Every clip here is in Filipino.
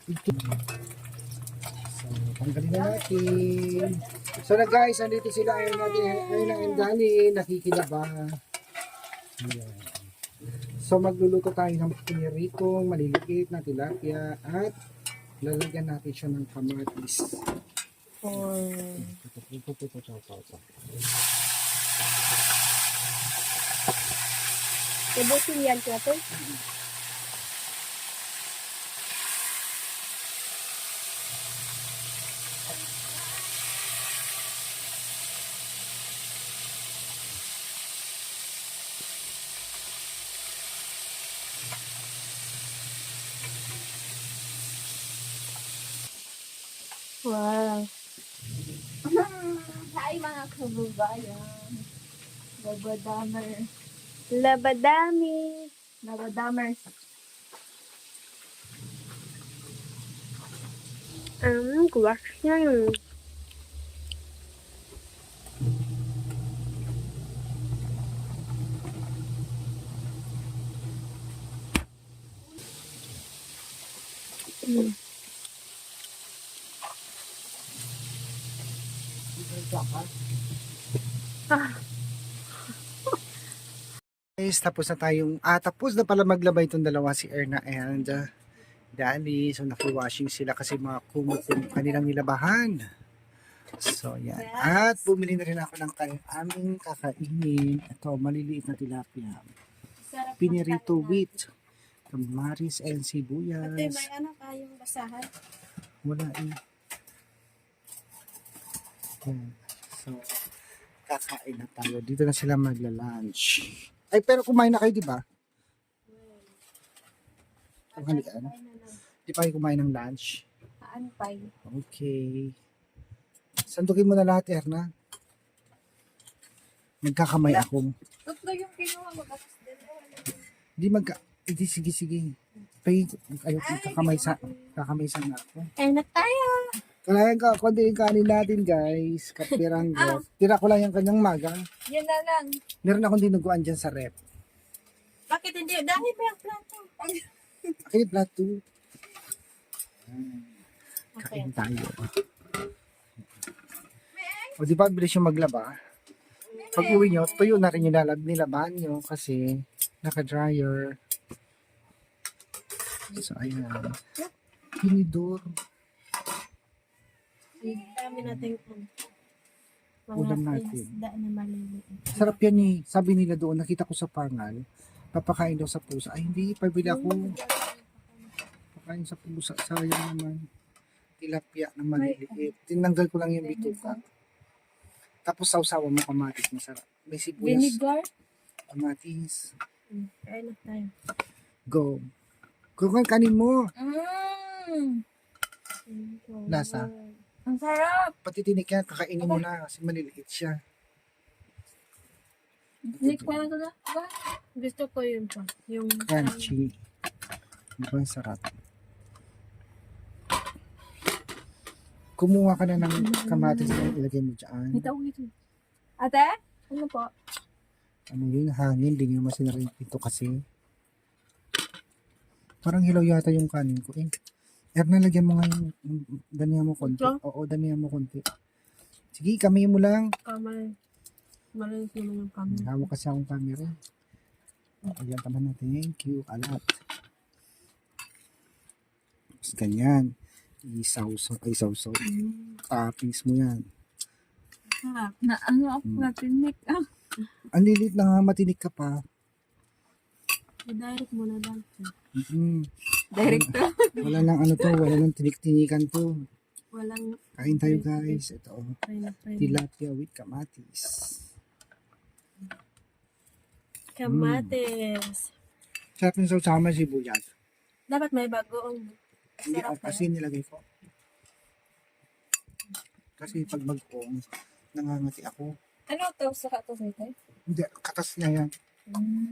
Ito. So, tanggalin na natin. So na guys, andito sila ay and Dani, nakikilaba. Ayan. So magluluto tayo ng piniritong maliliit na tilapia at lalagyan natin siya ng kamatis. Ibutin yan natin. Wow. Hi mga kababayan. Labadamer. Labadami. Labadamers. Kuwas yan. Guys, tapos na pala maglaba itong dalawa, si Erna and Dani. So naki-washing sila kasi mga kumukum kanilang nilabahan. So yan. At bumili na rin ako ng aming kakainin. Ito, maliliit na tilapia. Sarap Pinirito with kamaris and Ate, sibuyas. may ano kayong basahan? Wala eh. Yan. So, kakain na tayo. Dito na sila magla-lunch. Ay, pero kumain na kayo, di ba? Tanghalian. Di pa kayo kumain ng lunch? Aanpay. Okay. Sandukin mo na lahat, Erna. Nagkakamay ako. Tatlo yung kinuha mo. Tapos din. Hindi, sige. Ayaw kakamaysa na ako. Ay na tayo. Kalayan ka, konti yung kanin natin, guys. Kapiranggo. Tira ko lang yung kanyang maga. Yan na lang. Meron akong dinuguan dyan sa rep. Bakit hindi? Dahil may ang plato. Okay, plato. Okay. Kain tayo. O di ba, bilis yung maglaba? Pag uwi nyo, tuyo na rin yung nilabahan nyo kasi naka-dryer. So, ayan. Tinidor. Dami natin Ulam natin. isda na maliliit. Sarap yan eh. Sabi nila doon, nakita ko sa pangal, papakain daw sa pusa. Ay, hindi, pabili ako. Pakain sa pusa. Sayang naman. Tilapia na maliliit. Tinanggal ko lang yung bituka. Tapos sausawa mo kamatis. Masarap. May sibuyas. Vinegar. Kamatis. Kaya na tayo. Go. Kukuhan kanin mo. Mm. Lasa. Ang sarap. Pati tinik yan, kakainin mo na kasi maliliit siya. Nick, parang na. Gusto ko yun pa. Yung Crunchy. Mukhang sarap. Kumuha ka na ng kamatis na ilagay mo dyan. ito. Ate? Ano po? Ano yun, hangin, hindi nyo masinarin ito kasi. Parang hilaw yata yung kanin ko eh. Erna, lagyan mo nga yung damihan mo konti. Ito? Oo, damihan mo konti. Sige, kamay mo lang. Kamay. Malinis naman yung kamay. Hawak kasi akong camera. Ayan naman natin. Thank you. Alat. Tapos ganyan. Isaw-saw. Toppings mo yan. Sarap. Na ano ako natinik. Ang lilit na nga, matinik ka pa. I-direct mo na lang. Direct to. Wala lang ano to, wala lang tinik-tinikan to. Walang Kain tayo guys. Ito, try na. tilapia with kamatis. Kamatis. Sarap yung sama sibuyas. Dapat may bagoong. Hindi Sarap ako kasi nilagay ko. Kasi pag mag-ong, nangangati ako. Ano to? Saka to sa ito? Hindi, katas niya yan. Mm.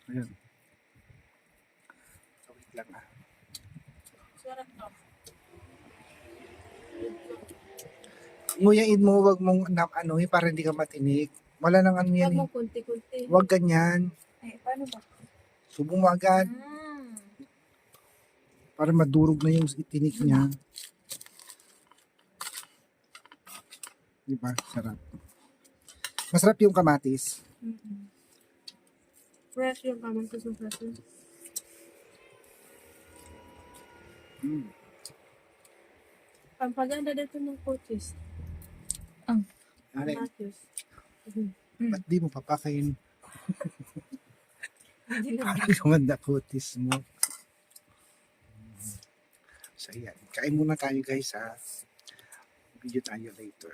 Ayan. So, wait lang ah. Sarap to. Nguyain mo, wag mong para hindi ka matinik. Wala nang ano yan Huwag eh. mo kunti-kunti. Wag ganyan. Ay, paano ba? Subong mo agad. Para madurog na yung itinik niya. Diba? Sarap. Masarap yung kamatis. Fresh yung kamatis ng fresh. Ang paganda dito ng kutis. Ano, Kamatis. ba't di mo papakain? Parang gumanda kutis mo. So, ayan. Kain muna tayo guys ha. Video tayo later.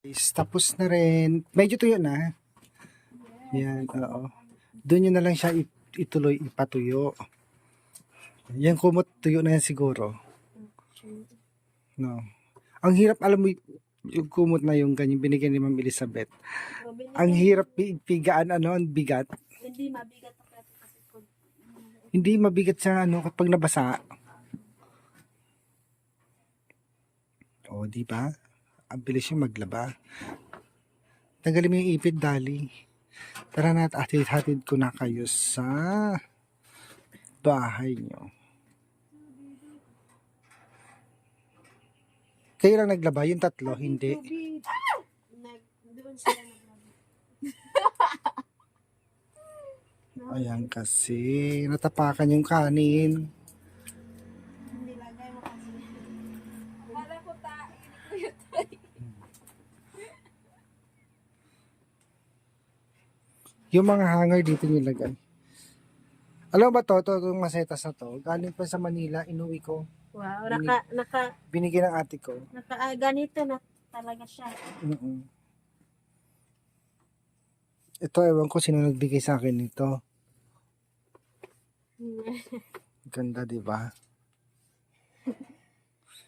Guys, tapos na rin. Medyo tuyo na. Yan, oo. Doon nyo na lang siya ituloy, ipatuyo. Yan kumot, tuyo na yan siguro. No. Ang hirap, alam mo, yung kumot na yung ganyan binigyan ni Ma'am Elizabeth. Ang hirap pigaan, ano, ang bigat. Hindi mabigat ang plato kasi kung Hindi mabigat siya, ano, kapag nabasa. O, di ba? Ang bilis yung maglaba. Tanggalin mo yung ipit, Dali. Tara na at hatid ko na kayo sa bahay nyo. Kayo lang naglaba, yung tatlo, hindi. doon sila naglaro. Ayan kasi, natapakan yung kanin. Hindi lagay mo kasi. Wala ko Yung mga hanger dito nilagay. Alam mo ba to, itong masetas na to, galing pa sa Manila, inuwi ko. Wow, Binigyan ng ate ko. ganito na talaga siya. Mm-mm. Ito, ewan ko sino nagbigay sa akin nito. Ganda, di ba?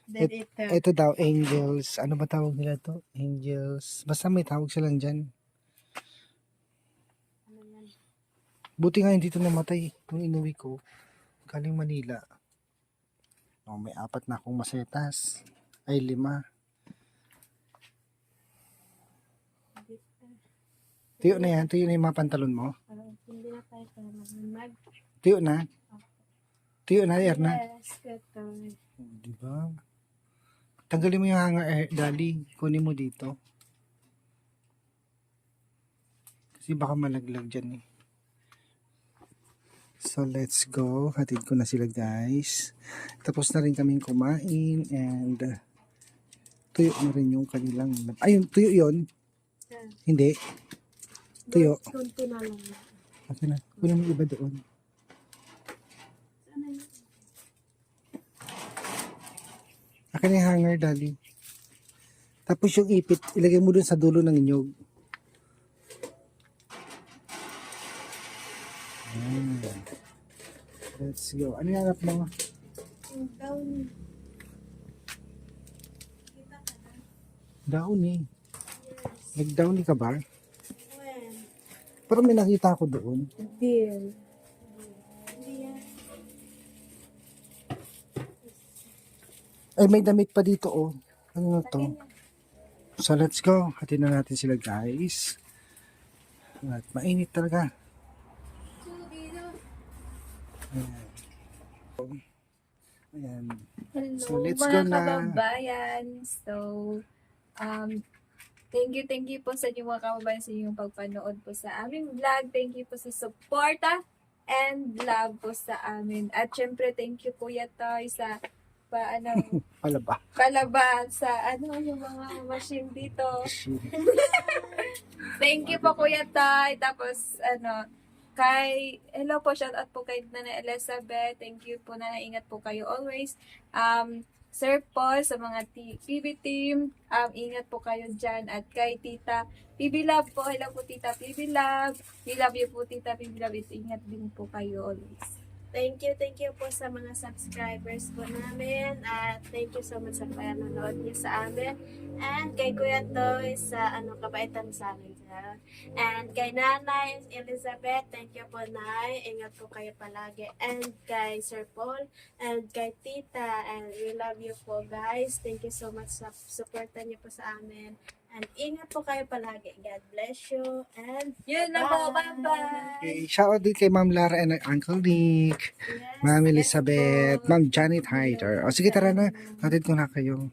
Then ito. Ito daw, angels. Ano ba tawag nila to? Angels. Basta may tawag silang dyan. Buti nga hindi ito namatay nung inuwi ko. Galing Manila. Oh, may 4 na akong masetas. Ay, 5. Tuyo na yan. Tuyo na yung mga pantalon mo. Hindi na tayo mag Tuyo na. Tuyo na, Erna. Yes, ito. Di ba? Tanggalin mo yung hanger, Dali. Kunin mo dito. Kasi baka malaglag dyan eh. So, let's go. Hatid ko na sila, guys. Tapos na rin kaming kumain and tuyo na rin yung kanilang... Ayun, tuyo yun. Hindi. Tuyo. Kunti na lang. Okay na. Kunin mo iba doon. Akin na yung hanger, Dali. Tapos yung ipit, ilagay mo dun sa dulo ng inyog. Let's go. Ano yung hanap mo? Down. Downy. Nag-downy ka ba? When? Pero may nakita ako doon. Deal. Hindi yan. Ay, may damit pa dito, oh. Ano na to? So, let's go. Hatid na natin sila, guys. At mainit talaga. Ayan. Hello, So, let's mga go na. kababayan. So, thank you po sa inyong mga kababayan sa inyong pagpanood po sa aming vlog. Thank you po sa suporta and love po sa amin. At syempre, thank you Kuya Toy sa Palaba. palaban sa yung mga machine dito. Thank you po Kuya Toy. Tapos hello po, shout out po kay Nana Elizabeth. Thank you po na ingat po kayo always. Sir Paul sa mga PB team, ingat po kayo dyan. At kay Tita PB Love po, hello po Tita PB Love. We love you po Tita PB Love. Ingat din po kayo always. Thank you po sa mga subscribers po namin at thank you so much sa panonood niyo sa amin and kay Kuya Toy sa kabaitan sa amin sir. And kay Nanay Elizabeth, thank you po Nay, ingat po kayo palagi, and kay Sir Paul and kay Tita, and we love you po guys. Thank you so much sa suporta niyo po sa amin And ingat po kayo palagi. God bless you. And Yun na po. Bye-bye. Okay, shoutout din kay Ma'am Lara and Uncle Nick, yes, Ma'am yes Elizabeth, po. Ma'am Janet Hyder. O sige, tara na. Hatid ko na kayo.